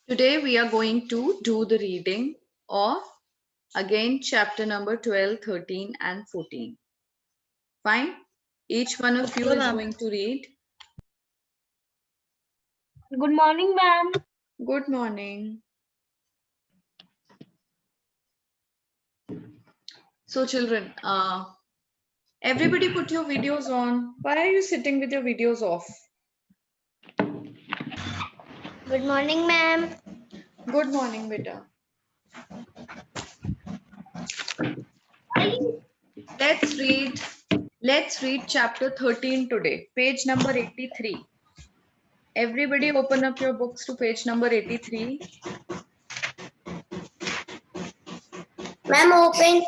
Today we are going to do the reading of again chapter number 12, 13 and 14. Fine? Each one of you is going to read. Good morning, ma'am. Good morning. So children, everybody put your videos on. Why are you sitting with your videos off? Good morning, ma'am. Good morning, beta. Let's read chapter 13 today, page number 83. Everybody open up your books to page number 83. Ma'am, open.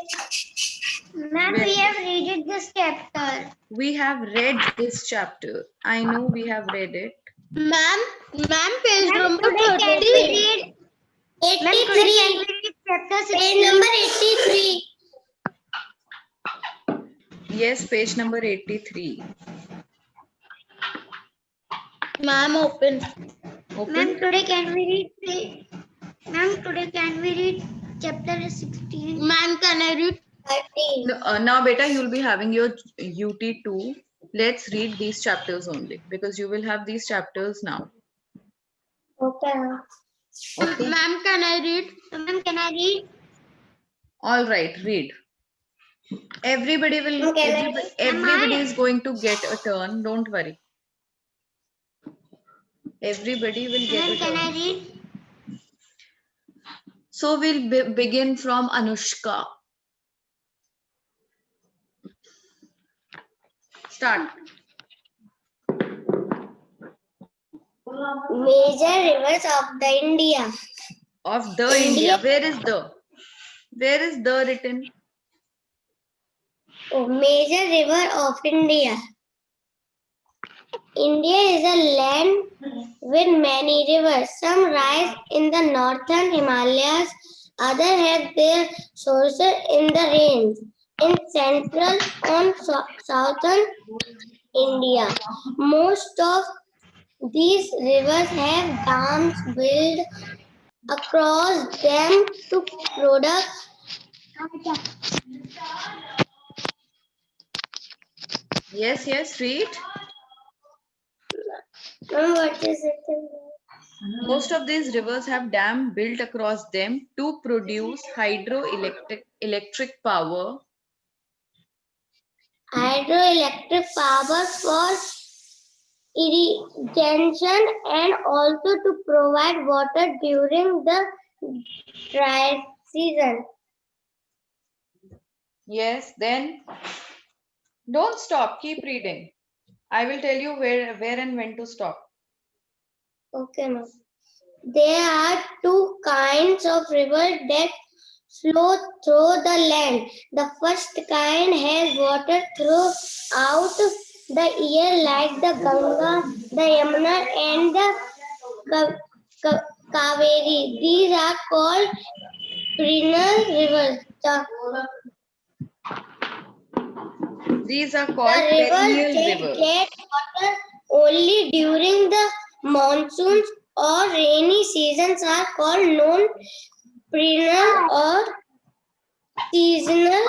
Ma'am, Very we have read this chapter. We have read this chapter. I know we have read it. Ma'am, page number 30. Can we read 83? Chapter 16. Page number 83. Yes, page number 83. Ma'am, open. Open. Ma'am, today can we read? Ma'am, today can we read chapter 16? Ma'am, can I read 13? Now, beta, you'll be having your UT2. Let's read these chapters only because you will have these chapters now. Okay. Okay. Ma'am, can I read? Ma'am, can I read? All right, read. Everybody will. Everybody is going to get a turn. Don't worry. Everybody will get a turn. Can I read? So we'll begin from Anushka. Start. Major rivers of the India. Of the India. Where is the? Where is the written? Oh, major river of India. India is a land with many rivers. Some rise in the northern Himalayas, others have their sources in the range in central and southern India. Most of these rivers have dams built across them to produce. Yes, read. What is it? Most of these rivers have dams built across them to produce hydroelectric power. Hydroelectric power for irrigation and also to provide water during the dry season. Yes, then don't stop. Keep reading. I will tell you where and when to stop. Okay, ma'am. There are two kinds of rivers that flow through the land. The first kind has water throughout the year like the Ganga, the Yamuna and the Kaveri. These are called perennial rivers. These are called perennial rivers. Get water only during the monsoons or rainy seasons are called non-perennial or seasonal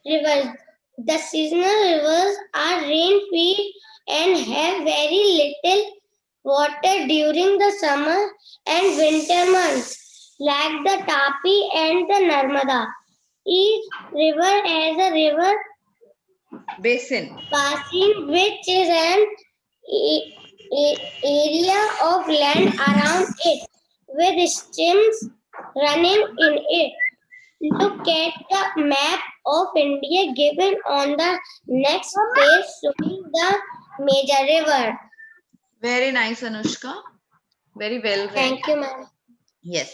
rivers. The seasonal rivers are rain-free and have very little water during the summer and winter months, like the Tapi and the Narmada. Each river has a river basin, which is an area of land around it with streams running in it. Look at the map of India given on the next page showing the major river. Very nice, Anushka. Very well read. Thank you, ma'am. Yes.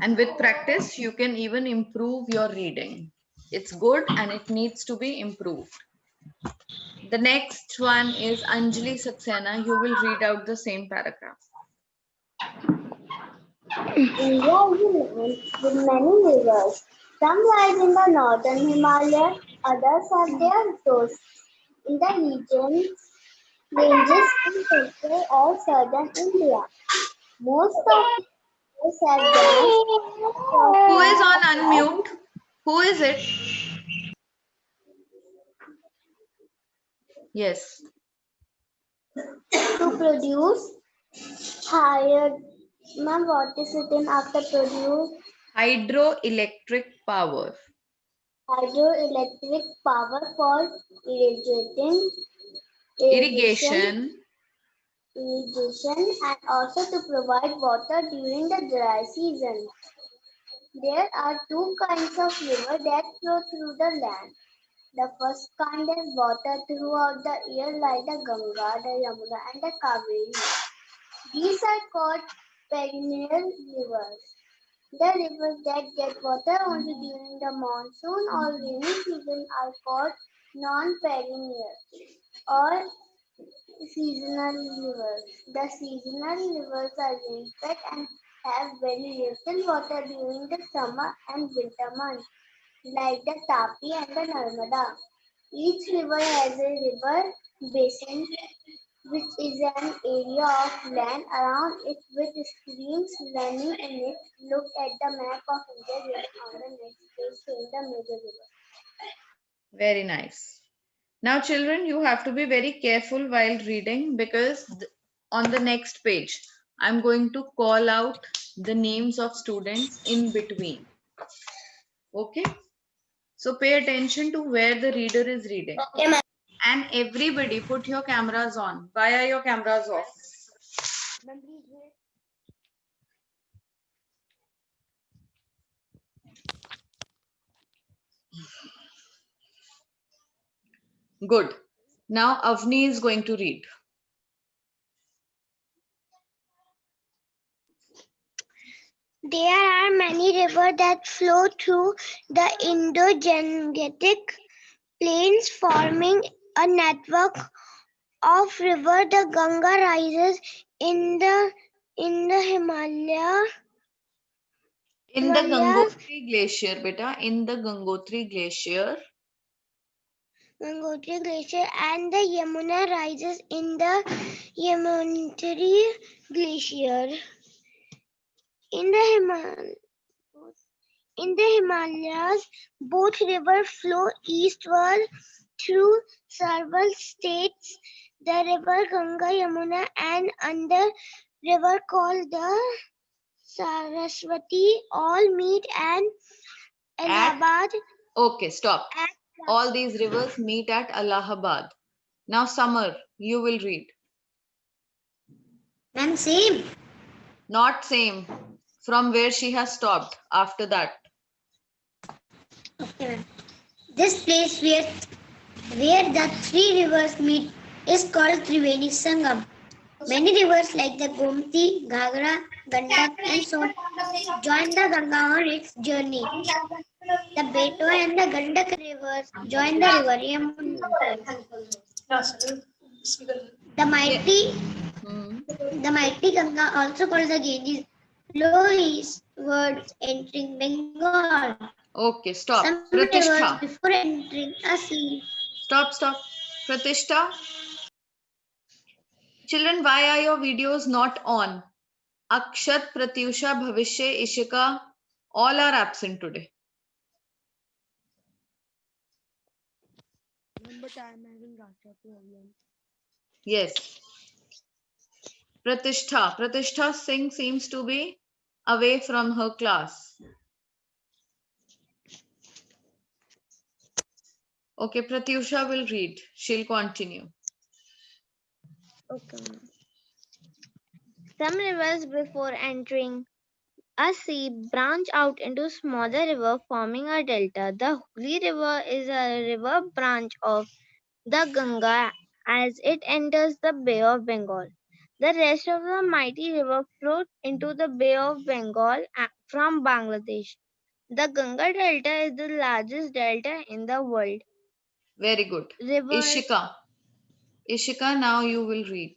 And with practice, you can even improve your reading. It's good and it needs to be improved. The next one is Anjali Saxena. You will read out the same paragraph. India is a land with many rivers. Some rise in the northern Himalayas, others have their source in the ranges in central or southern India. Most of the rivers have dams. Who is on unmute? Who is it? Yes. To produce higher. Ma'am, what is it in after produce? Hydroelectric power. Hydroelectric power for irrigating, Irrigation. irrigation and also to provide water during the dry season. There are two kinds of river that flow through the land. The first kind is water throughout the year like the Ganga, the Yamuna and the Kaveri. These are called perennial rivers. The rivers that get water only during the monsoon or rainy season are called non-perennial or seasonal rivers. The seasonal rivers are rain-fed and have very little water during the summer and winter months, like the Tapi and the Narmada. Each river has a river basin, which is an area of land around it with streams running in it. Look at the map of India given on the next page showing the major rivers. Very nice. Now, children, you have to be very careful while reading because on the next page, I'm going to call out the names of students in between. Okay? So pay attention to where the reader is reading. Okay, ma'am. And everybody put your cameras on. Why are your cameras off? Good. Now Avni is going to read. There are many rivers that flow through the Indo-Gangetic plains, forming a network of rivers. The Ganga rises in the Himalaya. In the Himalayas. Gangotri Glacier, beta. In the Gangotri Glacier. Gangotri Glacier and the Yamuna rises in the Yamunotri Glacier. In the Himalayas, both rivers flow eastward through several states. The river Ganga, Yamuna and another river called the Saraswati all meet at Allahabad. Okay, stop. All these rivers meet at Allahabad. Now, Summer, you will read. And same. Not same. From where she has stopped after that. Okay. This place where the three rivers meet is called Triveni Sangam. Many rivers like the Gomti, Ghagra, Gandak and Son join the Ganga on its journey. The Beto and the Gandak rivers join the river Yamuna. The mighty Ganga, also called the Ganges, flow eastwards entering Bengal. Okay, stop. Some Pratishtha. rivers before entering a sea. Stop. Pratishtha. Children, why are your videos not on? Akshat, Pratyusha, Bhavishya, Ishika, all are absent today. But I am having Racha problem. Yes. Pratishtha Singh seems to be away from her class. Okay, Pratyusha will read. She'll continue. Okay. Some rivers before entering a sea branch out into smaller river forming a delta. The Hooghly River is a river branch of the Ganga as it enters the Bay of Bengal. The rest of the mighty river flows into the Bay of Bengal from Bangladesh. The Ganga Delta is the largest delta in the world. Very good. Rivers. Ishika, now you will read.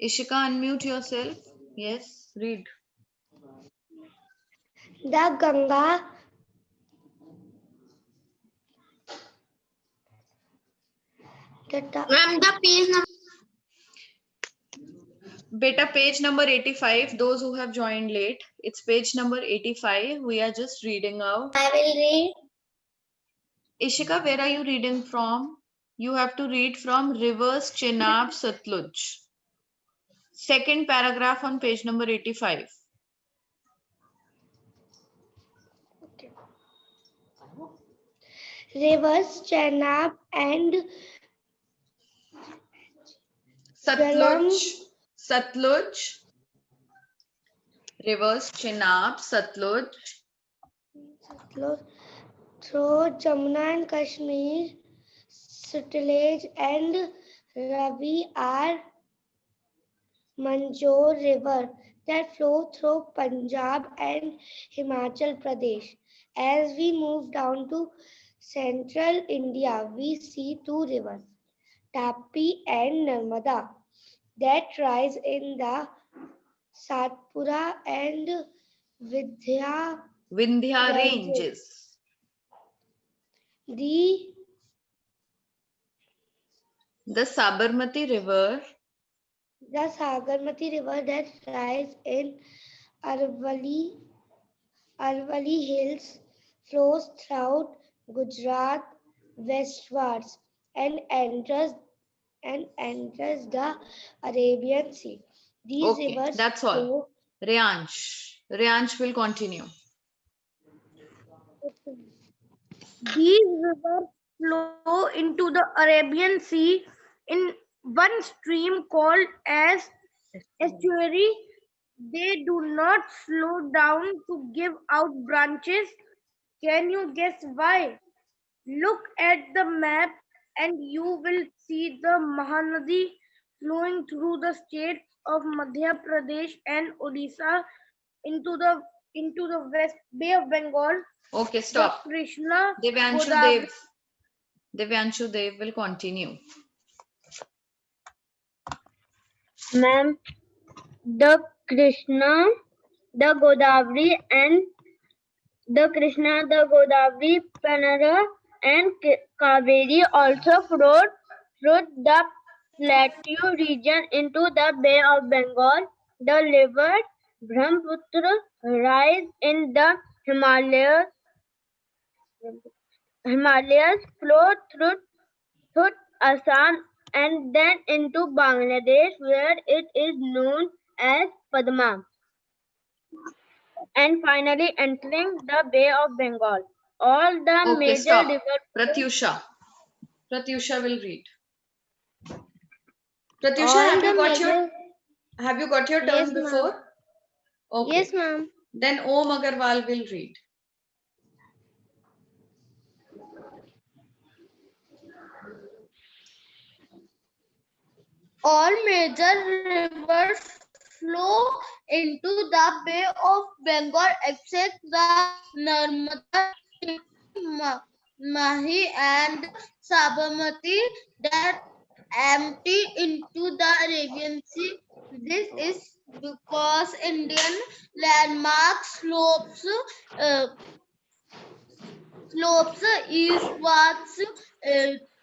Ishika, unmute yourself. Yes, read. The Ganga Ma'am, the page number. Beta, page number 85, those who have joined late, it's page number 85. We are just reading out. I will read. Ishika, where are you reading from? You have to read from rivers Chenab, Satluj. Second paragraph on page number 85. Rivers Chenab and Satluj, Satluj. Rivers Chenab, Satluj. through Jamuna and Kashmir, Sutlej and Ravi are Manjor River that flow through Punjab and Himachal Pradesh. As we move down to central India, we see two rivers, Tapi and Narmada, that rise in the Satpura and Vindhya Vindhya ranges. ranges. The Sabarmati River. The Sagarmati River that rise in Arvali Hills flows throughout Gujarat westwards and enters the Arabian Sea. These Okay, rivers that's all. flow. Reansh will continue. These rivers flow into the Arabian Sea in one stream called as estuary. They do not slow down to give out branches. Can you guess why? Look at the map and you will see the Mahanadi flowing through the states of Madhya Pradesh and Odisha into the West Bay of Bengal. Okay, stop. The Krishna Devyanshu Godavari. Dev. Devyanshu Dev will continue. Ma'am, the Krishna, the Godavari and the Krishna, the Godavari, Panara and Kaveri also flowed through the plateau region into the Bay of Bengal. The river Brahmaputra rise in the Himalayas flow through Assam and then into Bangladesh, where it is known as Padma, and finally entering the Bay of Bengal. All the Okay, major stop. rivers. Pratyusha. Pratyusha will read. Pratyusha, All have the you got major. your turn Yes, ma'am. before? Okay. Yes, ma'am. Then Om Agarwal will read. All major rivers flow into the Bay of Bengal except the Narmada, Mahi and Sabarmati that empty into the Arabian Sea. This is because Indian landmark slopes eastwards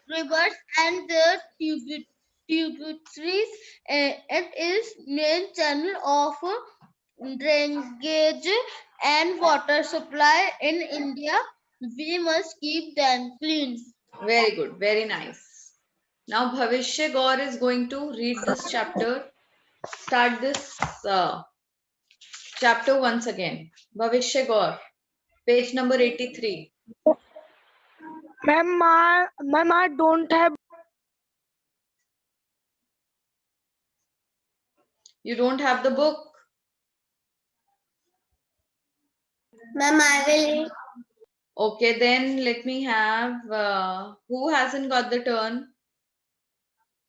rivers and their tributaries. It is main channel of drainage and water supply in India. We must keep them clean. Very good. Very nice. Now Bhavishya Gaur is going to read this chapter. Start this chapter once again. Bhavishya Gaur, page number 83. Ma'am, I don't have. You don't have the book? Ma'am, I will. Okay, then let me have, who hasn't got the turn?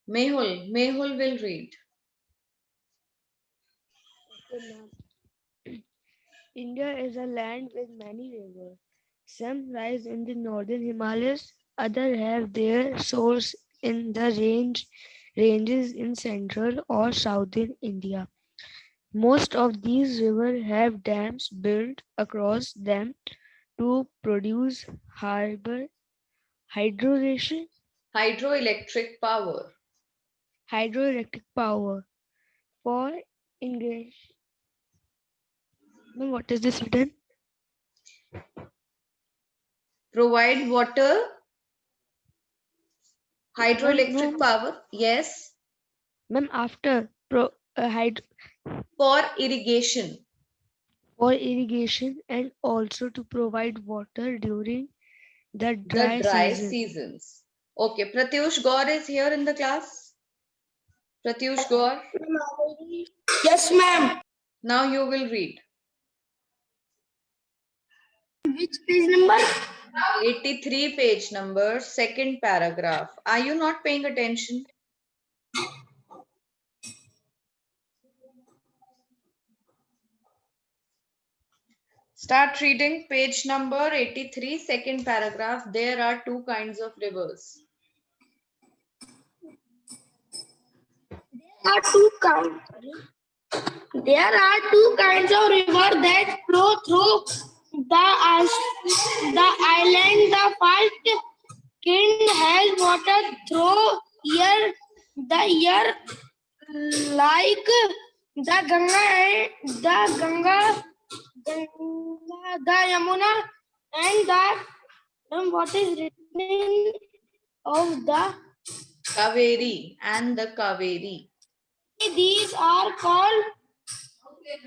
Mehul. Mehul will read. India is a land with many rivers. Some rise in the northern Himalayas, others have their source in the ranges in central or southern India. Most of these rivers have dams built across them to produce hydroelectricity. Hydroelectric power. Hydroelectric power. For English. Ma'am, what is this written? Provide water. Hydroelectric no. power. Yes. Ma'am, after For irrigation. for irrigation and also to provide water during the dry, The dry season. seasons. Okay. Pratyush Gaur is here in the class. Pratyush Gaur. Yes, ma'am. Now you will read. Which page number? 83 page number, second paragraph. Are you not paying attention? Start reading page number 83, second paragraph. There are two kinds of rivers. There are two kinds of river that flow through the island. The first kind has water through the year, like the Ganga, the Yamuna, and what is written of the Kaveri and the Kaveri. these are called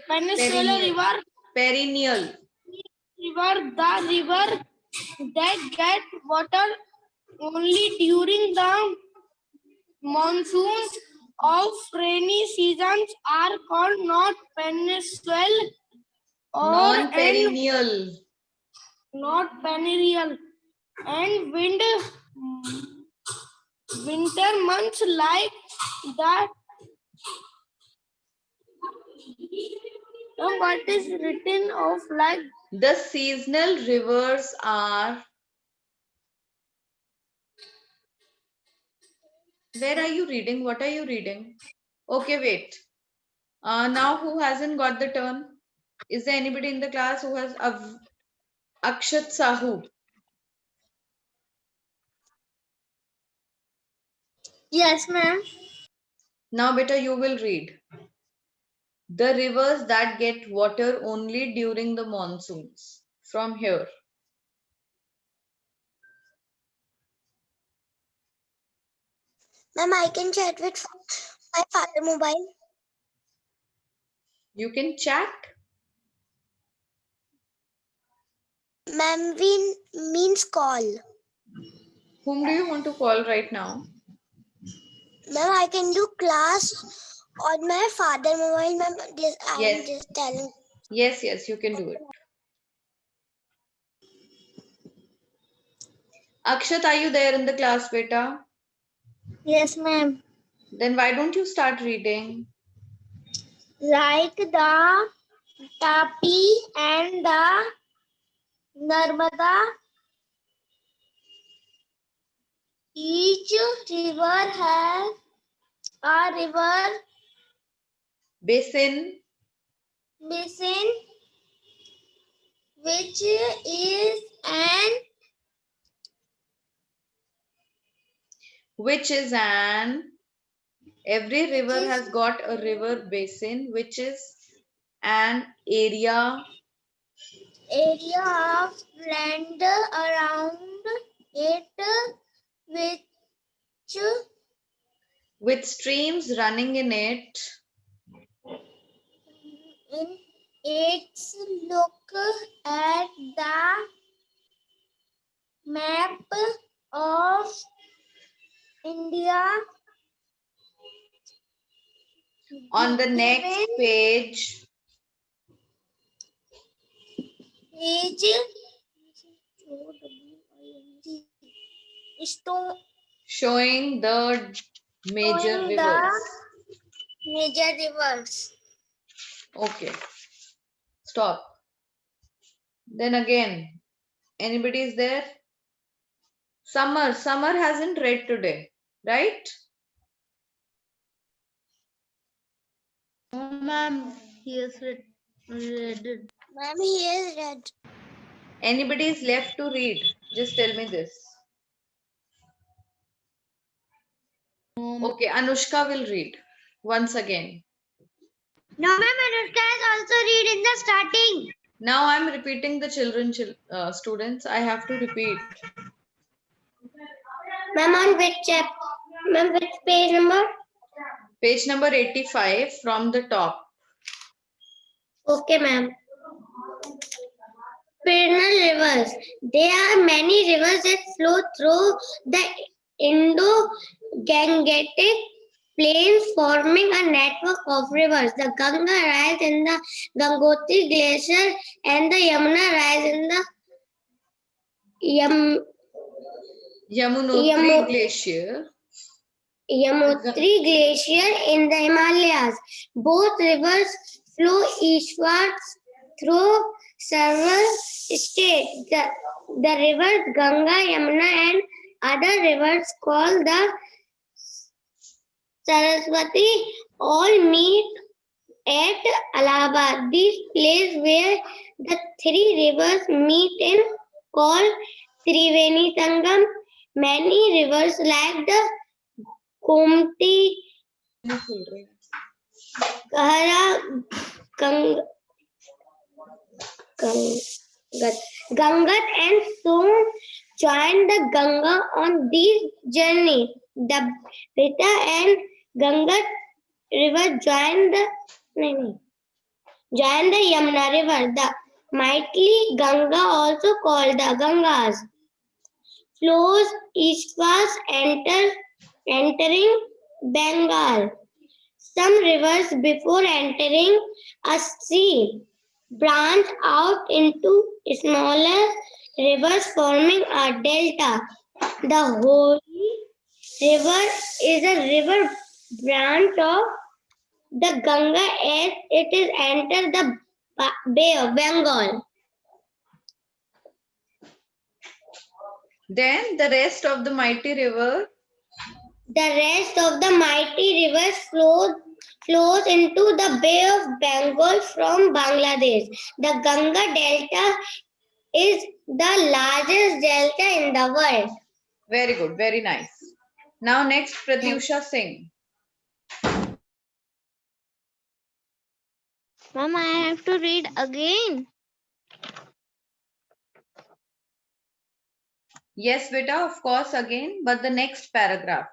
peninsular river. Perennial. The river that get water only during the monsoons of rainy seasons are called not peninsular or Non-perennial. not perennial, and winter months like that. What is written of like The seasonal rivers are. Where are you reading? What are you reading? Okay, wait. Now who hasn't got the turn? Is there anybody in the class who has Akshat Sahu? yes, ma'am. Now, beta, you will read. The rivers that get water only during the monsoons. From here. Ma'am, I can chat with my father mobile. You can chat. Ma'am, we means call. Whom do you want to call right now? Ma'am, I can do class on my father mobile. Ma'am, I am Yes. just telling. Yes, yes, you can do it. Akshat, are you there in the class, beta? Yes, ma'am. Then why don't you start reading? Like the Tapi and the Narmada, each river has a river Basin. basin, which is an Every river has got a river basin, which is an area of land around it, with streams running in it. in its look at the map of India. On the next page, showing the major rivers. Major rivers. Okay, stop. Then again, anybody is there? Summer hasn't read today, right? Ma'am, he has read it. Ma'am, he is red. Anybody is left to read? Just tell me this. Okay, Anushka will read once again. No, ma'am, Anushka has also read in the starting. Now I'm repeating the students. I have to repeat. Ma'am, on which chapter? Ma'am, which page number? Page number 85 from the top. Okay, ma'am. Perennial rivers. There are many rivers that flow through the Indo-Gangetic plains, forming a network of rivers. The Ganga rises in the Gangotri Glacier and the Yamuna rises in the Yamunotri Glacier. Yamutri Glacier in the Himalayas. Both rivers flow eastwards through several states. The rivers Ganga, Yamuna, and other rivers called the Saraswati all meet at Allahabad. This place where the three rivers meet in called Triveni Sangam. Many rivers like the Gomti, Gahara, Gangat, and Son join the Ganga on this journey. The Beta and Gangat river join the Yamuna river. The mighty Ganga, also called the Gangas, flows eastwards, entering Bengal. Some rivers, before entering a sea, branch out into smaller rivers, forming a delta. The Holy River is a river branch of the Ganga as it is entered the Bay of Bengal. Then the rest of the mighty river. The rest of the mighty rivers flows into the Bay of Bengal from Bangladesh. The Ganga Delta is the largest delta in the world. Very good, very nice. Now next, Pratyusha Singh. Ma'am, I have to read again. Yes, beta, of course, again, but the next paragraph.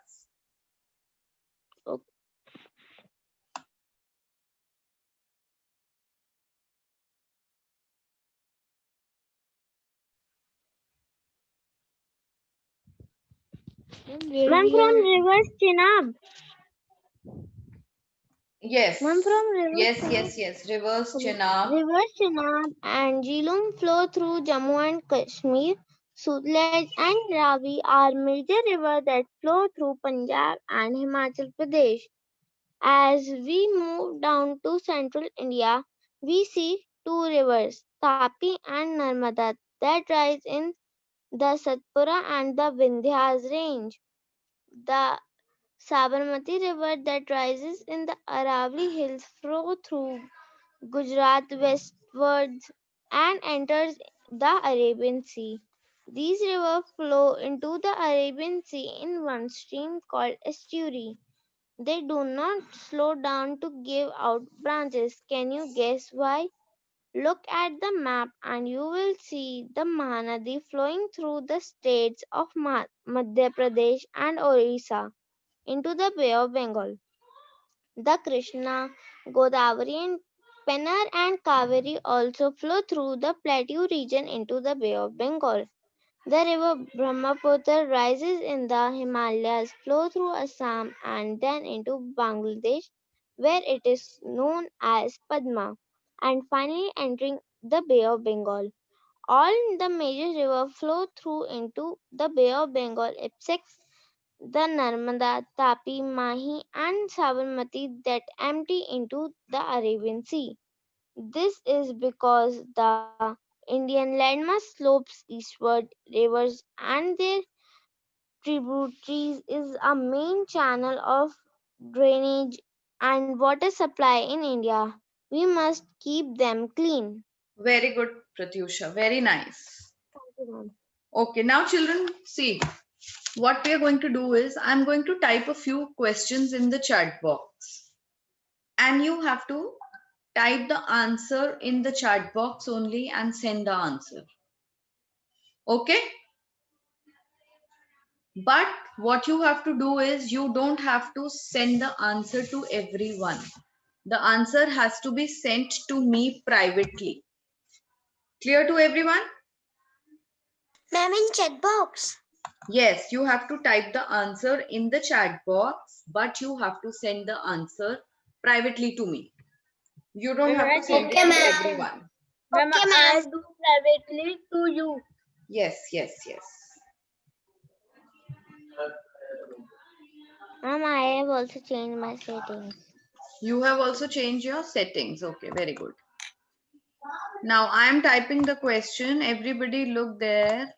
Ma'am, from rivers Chenab. Yes. Ma'am, from rivers Yes. Reverse Chenab. Rivers Chenab and Jhelum flow through Jammu and Kashmir. Sutlej and Ravi are major rivers that flow through Punjab and Himachal Pradesh. As we move down to central India, we see two rivers, Tapi and Narmada, that rise in the Satpura and the Vindhyas range. The Sabarmati River that rises in the Aravalli Hills flow through Gujarat westwards and enters the Arabian Sea. These rivers flow into the Arabian Sea in one stream called estuary. They do not slow down to give out branches. Can you guess why? Look at the map and you will see the Mahanadi flowing through the states of Madhya Pradesh and Orissa into the Bay of Bengal. The Krishna, Godavari, and Pennar and Kaveri also flow through the plateau region into the Bay of Bengal. The river Brahmaputra rises in the Himalayas, flows through Assam and then into Bangladesh, where it is known as Padma, and finally entering the Bay of Bengal. All the major rivers flow through into the Bay of Bengal except the Narmada, Tapi, Mahi, and Sabarmati that empty into the Arabian Sea. This is because the Indian landmass slopes eastward, rivers and their tributaries is a main channel of drainage and water supply in India. We must keep them clean. Very good, Pratyusha. Very nice. Thank you, ma'am. Okay, now children, see. what we are going to do is I'm going to type a few questions in the chat box and you have to type the answer in the chat box only and send the answer. Okay? But what you have to do is you don't have to send the answer to everyone. The answer has to be sent to me privately. Clear to everyone? Ma'am, in chat box. Yes, you have to type the answer in the chat box, but you have to send the answer privately to me. You don't have to send it Okay, to ma'am. everyone. Ma'am, Okay, I ma'am. do privately to you. Yes, yes, yes. Ma'am, I have also changed my settings. You have also changed your settings. Okay, very good. Now I am typing the question. Everybody look there.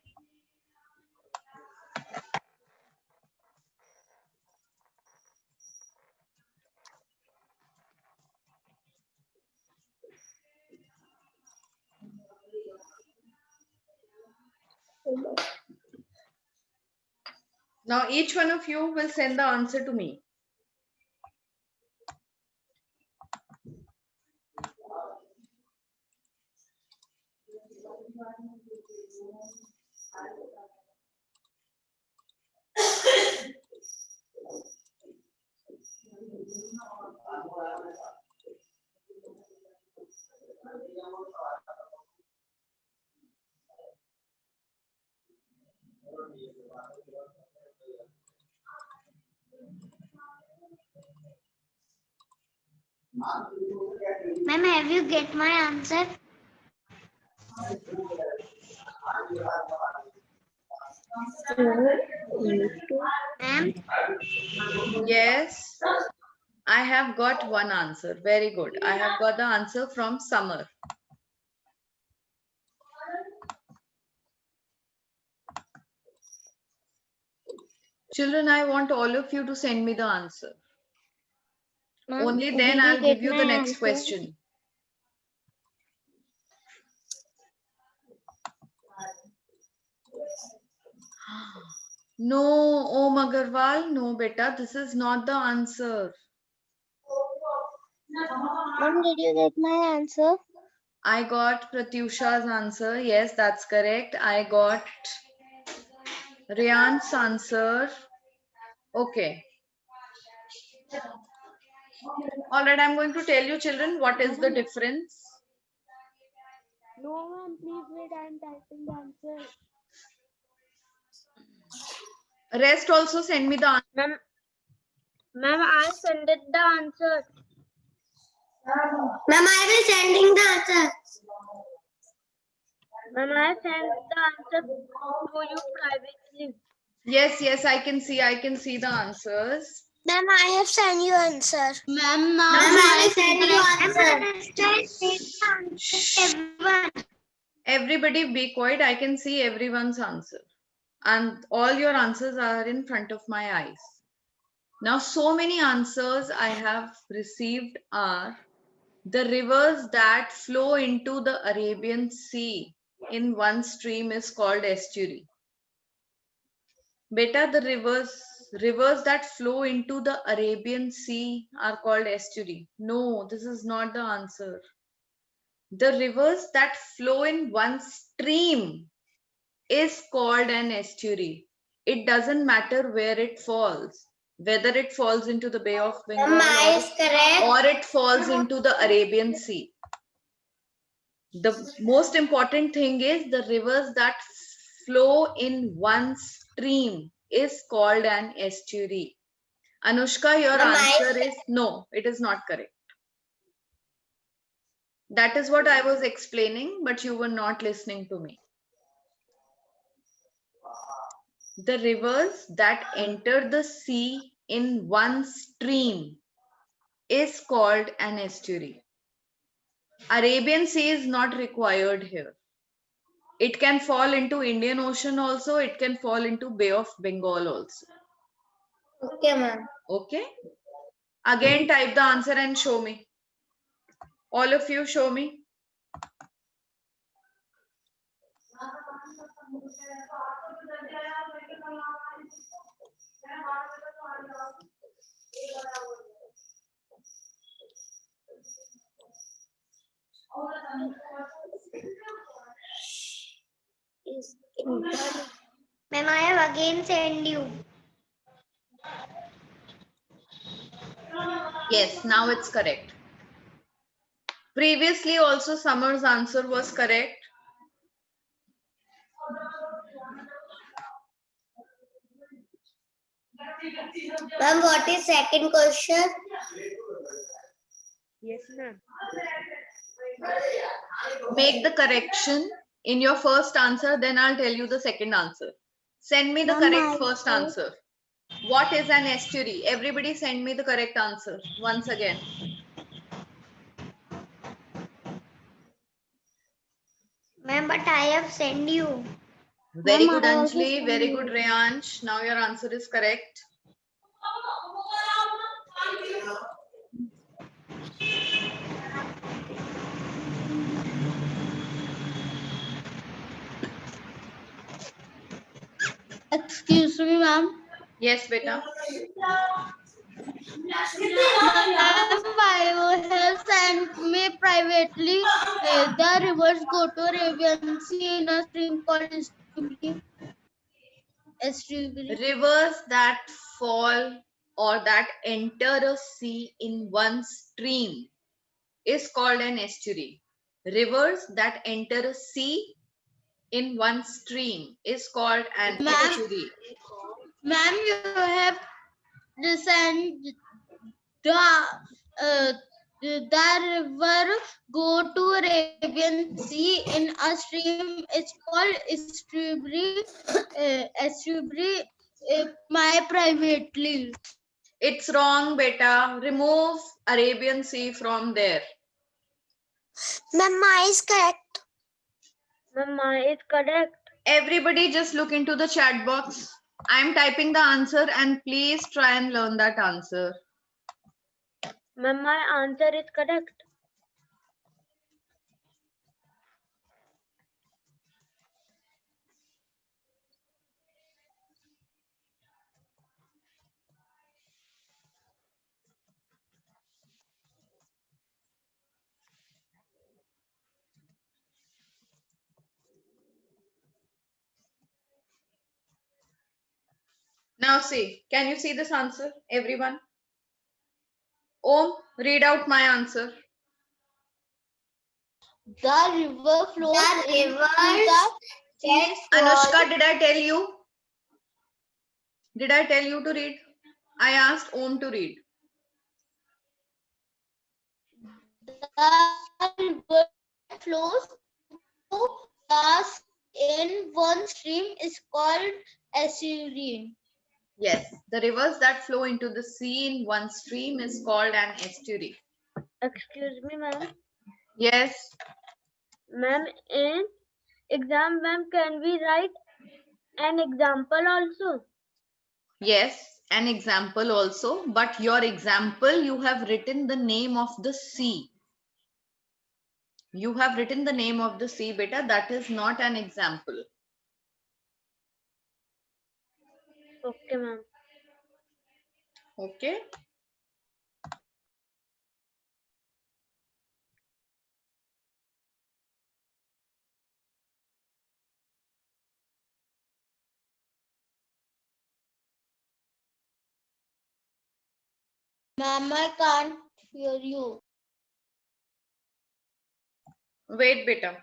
Now each one of you will send the answer to me. Ma'am, have you get my answer? Ma'am, Yes, I have got one answer. Very good. I have got the answer from Summer. Children, I want all of you to send me the answer. Ma'am, Only did then you I'll get give you my the next answer? question. No, Om Agarwal, no beta, this is not the answer. Ma'am, did you get my answer? I got Pratyusha's answer. Yes, that's correct. I got Rian's answer. Okay. All right, I'm going to tell you children what is the difference. No, ma'am, please wait. I am typing the answer. Rest also send me the answer. Ma'am, I sent it the answer. ma'am, I will sending the answer. Ma'am, I sent the answer to you privately. Yes, yes, I can see the answers. Ma'am, I have sent you answer. Ma'am, Ma'am, I will send you answer. Shh. Everybody be quiet. I can see everyone's answer. And all your answers are in front of my eyes. Now, so many answers I have received are the rivers that flow into the Arabian Sea in one stream is called estuary. Beta, the rivers that flow into the Arabian Sea are called estuary. No, this is not the answer. The rivers that flow in one stream is called an estuary. It doesn't matter where it falls, whether it falls into the Bay of Bengal Ma'am, is correct. or it falls into the Arabian Sea. The most important thing is the rivers that flow in one stream is called an estuary. Anushka, your Ma'am, answer is no, it is not correct. That is what I was explaining, but you were not listening to me. The rivers that enter the sea in one stream is called an estuary. Arabian Sea is not required here. It can fall into Indian Ocean also. It can fall into Bay of Bengal also. Okay, ma'am. Okay. Again, type the answer and show me. All of you show me. have again sent you. Yes, now it's correct. Previously also Summer's answer was correct. Ma'am, what is second question? Yes, ma'am. Make the correction in your first answer, then I'll tell you the second answer. Send me the Ma'am, correct I first said- answer. What is an estuary? Everybody send me the correct answer once again. Ma'am, but I have sent you. Very Ma'am, good, I also Anjali. Very sent good, you. Reyansh. Now your answer is correct. Excuse me, ma'am. Yes, beta. Ma'am, I have sent me privately. The rivers go to Arabian Sea in a stream called estuary. Estuary. Rivers that fall or that enter a sea in one stream is called an estuary. Rivers that enter a sea in one stream is called an Ma'am. estuary. Ma'am, you have sent uh, the river go to Arabian Sea in a stream. It's called estuary. Estuary. My privately. It's wrong, beta. Remove Arabian Sea from there. Ma'am, mine is correct. Ma'am, it's correct. Everybody just look into the chat box. I'm typing the answer and please try and learn that answer. Ma'am, my answer is correct. Now see, can you see this answer, everyone? Om, read out my answer. The river flows The into rivers sea. Anushka, did I tell you? Did I tell you to read? I asked Om to read. The river flows to us in one stream is called estuary. Yes, the rivers that flow into the sea in one stream is called an estuary. Excuse me, ma'am. Yes, Ma'am, in exam, ma'am, can we write an example also? yes, an example also, but your example, you have written the name of the sea. You have written the name of the sea, beta. That is not an example. Okay, ma'am. Okay. Ma'am, I can't hear you. Wait, beta.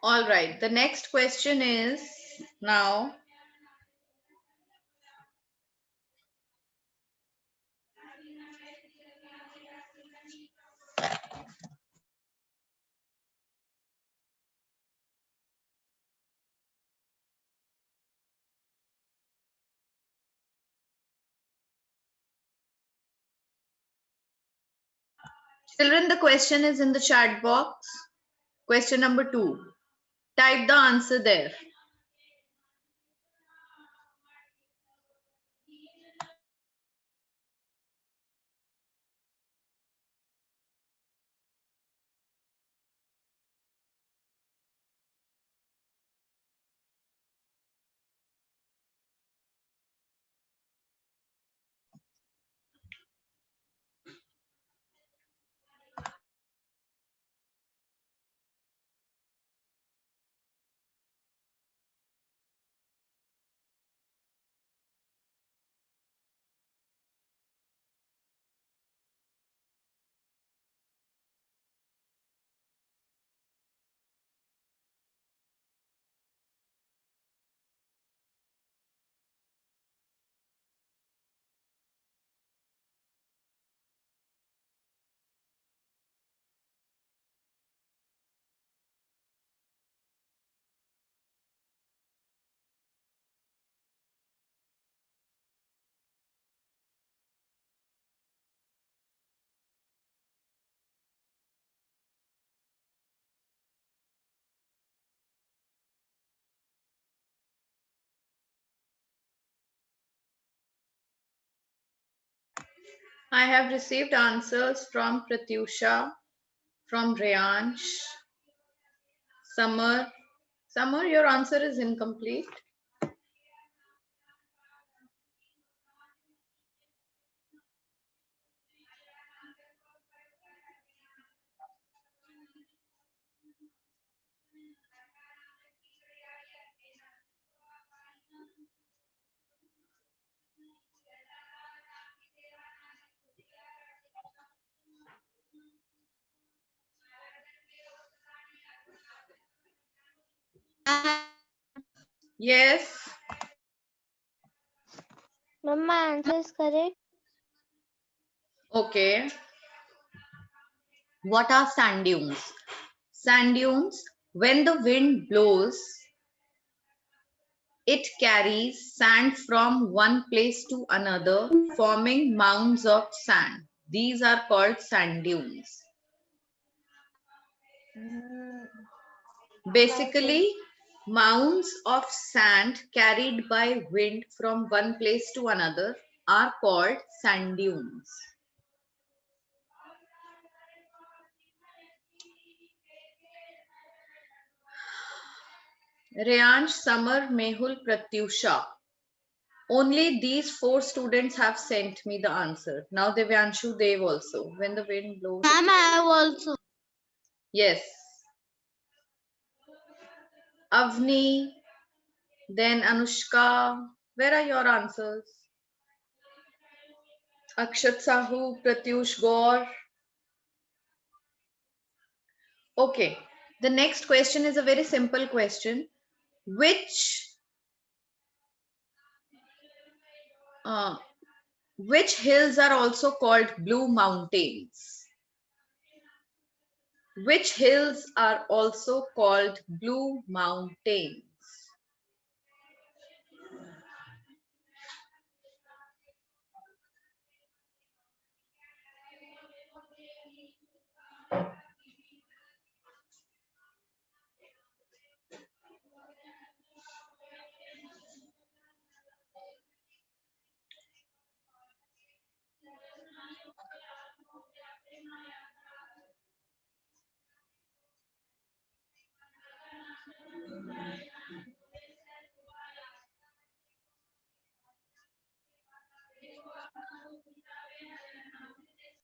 All right. The next question is now. Children, the question is in the chat box. Question number 2. Type the answer there. I have received answers from Pratyusha, from Rayansh, Samar. Samar, your answer is incomplete. Yes. Ma'am, my answer is correct. Okay. What are sand dunes? Sand dunes, when the wind blows, it carries sand from one place to another, forming mounds of sand. These are called sand dunes. Basically, mounds of sand carried by wind from one place to another are called sand dunes. Rayansh, Samar, Mehul, Pratyusha. Only these 4 students have sent me the answer. Now Devyanshu, Dev also. When the wind blows. Ma'am, I have also. Yes. Avni, then Anushka. Where are your answers? Akshat Sahu, Pratyush Gaur. Okay. The next question is a very simple question. Uh, which hills are also called Blue Mountains? Which hills are also called Blue Mountains?